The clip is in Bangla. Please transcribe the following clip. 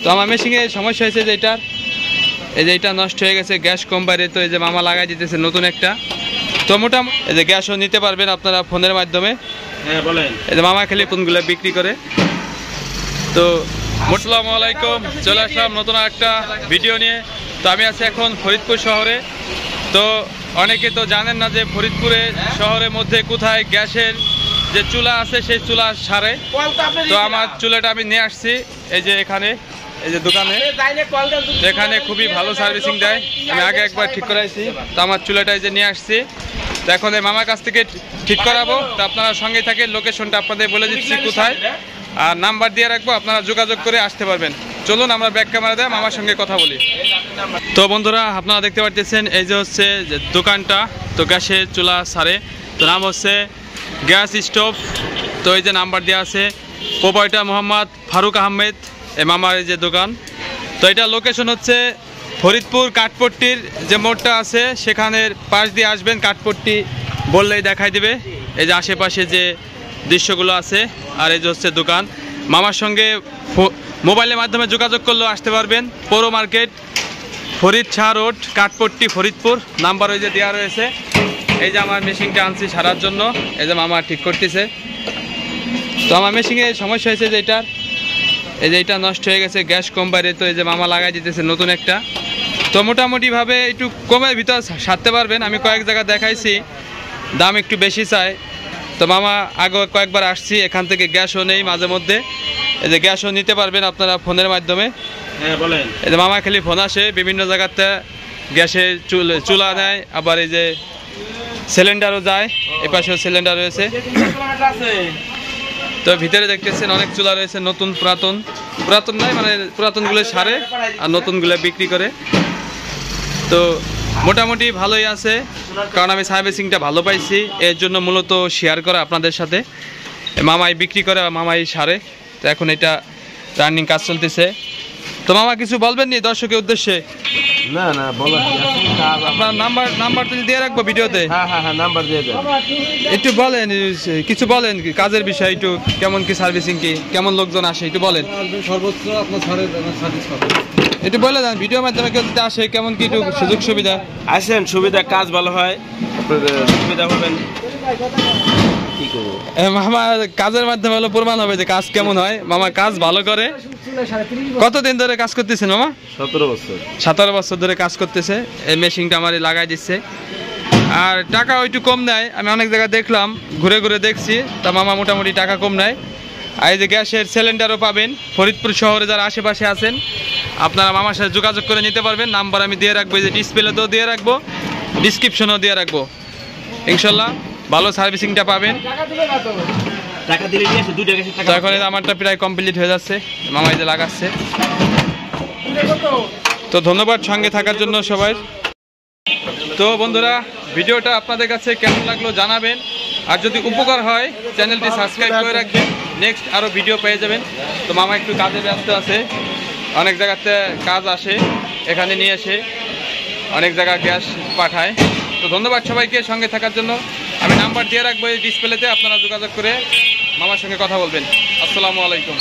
তো আমার মেশিনে সমস্যা হয়েছে যে এটা নষ্ট হয়ে গেছে, গ্যাস কম বাইরে। তো এই যে মামা লাগাই দিতেছে নতুন একটা। তো মোটামুটি এই যে গ্যাসও নিতে পারবেন আপনারা ফোনের মাধ্যমে। হ্যাঁ বলেন। এই যে মামা খালি ফোনগুলো বিক্রি করে। তো আসসালামু আলাইকুম, চলে আসলাম নতুন একটা ভিডিও নিয়ে। তো আমি আছি এখন ফরিদপুর শহরে। তো অনেকে তো জানেন না যে ফরিদপুরে শহরের মধ্যে কোথায় গ্যাসের যে চুলা আছে সেই চুলা সারে। তো আমার চুলাটা আমি নিয়ে আসছি এই যে এখানে, এই যে দোকানে। এখানে খুবই ভালো সার্ভিসিং দেয়, আমি আগে একবার ঠিক করাইছি। তো আমার চুলাটা এই যে নিয়ে আসছি। তো এখন এই মামার কাছ থেকে ঠিক করাবো। তো আপনারা সঙ্গে থাকে, লোকেশনটা আপনাদের বলে দিচ্ছি কোথায়, আর নাম্বার দিয়ে রাখবো, আপনারা যোগাযোগ করে আসতে পারবেন। চলুন আমরা ব্যাক ক্যামেরা দিয়ে মামার সঙ্গে কথা বলি। তো বন্ধুরা, আপনারা দেখতে পাচ্ছেন এই যে হচ্ছে দোকানটা। তো গ্যাসের চুলা সারে, তো নাম হচ্ছে গ্যাস স্টোভ। তো এই যে নাম্বার দেওয়া আছে, প্রোপাইটার মোহাম্মদ ফারুক আহমেদ, এই মামার এই যে দোকান। তো এটা লোকেশন হচ্ছে ফরিদপুর কাঠপট্টির যে মোড়টা আছে সেখানের পাশ দিয়ে আসবেন, কাঠপট্টি বললেই দেখাই দিবে এই যে আশেপাশে যে দৃশ্যগুলো আছে। আর এই যে হচ্ছে দোকান। মামার সঙ্গে মোবাইলের মাধ্যমে যোগাযোগ করলেও আসতে পারবেন। পৌর market, Farid Shah road, Kathpatti, Faridpur. Number ওই যে দেওয়া রয়েছে। এই যে আমার মেশিনটা আনছি সারার জন্য, এই যে মামা ঠিক করতেছে। তো আমার মেশিনে সমস্যা হয়েছে যে এটা নষ্ট হয়ে গেছে, গ্যাস কম বাইরে। তো এই যে মামা লাগাই দিতেছে নতুন একটা। তো মোটামুটিভাবে একটু কমের ভিতর সারতে পারবেন। আমি কয়েক জায়গা দেখাইছি, দাম একটু বেশি চাই। তো মামা আগে কয়েকবার আসছি, এখান থেকে গ্যাসও নেই মাঝে মধ্যে। এই যে গ্যাসও নিতে পারবেন আপনারা ফোনের মাধ্যমে। হ্যাঁ বলেন। এই যে মামা খালি ফোন আসে, বিভিন্ন জায়গাতে গ্যাসের চুলা নেয়, আবার এই যে সিলিন্ডারও যায়। এ পাশেও সিলিন্ডার রয়েছে। তো ভিতরে দেখতেছেন অনেক চুলা রয়েছে, নতুন পুরাতন নয়, মানে পুরাতনগুলো সারে আর নতুনগুলো বিক্রি করে। তো মোটামুটি ভালোই আছে, কারণ আমি সার্ভিসিংটা ভালো পাইছি, এর জন্য মূলত শেয়ার করা আপনাদের সাথে। মামাই বিক্রি করে, মামাই সারে। তো এখন এটা রানিং কাজ চলতেছে। তো মামা কিছু বলবেন নি দর্শকের উদ্দেশ্যে? না না, বলা আপনার নাম্বার তো দিয়ে রাখবো ভিডিওতে। হ্যাঁ নাম্বার দিয়ে দেন। একটু বলেন, কিছু বলেন কাজের বিষয়, একটু কেমন কি সার্ভিসিং, কি কেমন লোকজন আসে একটু বলেন। সর্বোচ্চ আপনার সার্ভিস পাবেন। একটু বলে দেন, ভিডিওর মাধ্যমে কেউ যদি আসে কেমন কি একটু সুযোগ সুবিধা। আসেন, সুবিধা, কাজ ভালো হয়, সুবিধা হবেন। কি করবো মামা কাজের মাধ্যমে হলো প্রমাণ হবে যে কাজ কেমন হয়। মামা কাজ ভালো করে। কতদিন ধরে কাজ করতেছেন মামা? 17 বছর। 17 বছর ধরে কাজ করতেছে। এই মেশিনটা আমারই লাগাই দিচ্ছে। আর টাকা একটু কম নেয়, আমি অনেক জায়গায় দেখলাম, ঘুরে ঘুরে দেখছি। তা মামা মোটামুটি টাকা কম নেয়। আর এই যে গ্যাসের সিলিন্ডারও পাবেন ফরিদপুর শহরে, যারা আশেপাশে আছেন আপনারা মামার সাথে যোগাযোগ করে নিতে পারবেন। নাম্বার আমি দিয়ে রাখবো, এই যে ডিসপ্লেতেও দিয়ে রাখবো, ডিসক্রিপশনেও দিয়ে রাখবো। ইনশাল্লাহ ভালো সার্ভিসিংটা পাবেন। তো এখন আমারটা প্রায় কমপ্লিট হয়ে যাচ্ছে, মামা এই যে লাগাচ্ছে। তো ধন্যবাদ সঙ্গে থাকার জন্য সবাই। তো বন্ধুরা, ভিডিওটা আপনাদের কাছে কেমন লাগলো জানাবেন। আর যদি উপকার হয় চ্যানেলটি সাবস্ক্রাইব করে রাখবেন, নেক্সট আরও ভিডিও পেয়ে যাবেন। তো মামা একটু কাজে ব্যস্ত আছে, অনেক জায়গাতে কাজ আসে, এখানে নিয়ে এসে অনেক জায়গা গ্যাস পাঠায়। তো ধন্যবাদ সবাইকে সঙ্গে থাকার জন্য। আমি নাম্বার দিয়ে রাখবো এই ডিসপ্লেতে, আপনারা যোগাযোগ করে মামার সঙ্গে কথা বলবেন। আসসালামু আলাইকুম।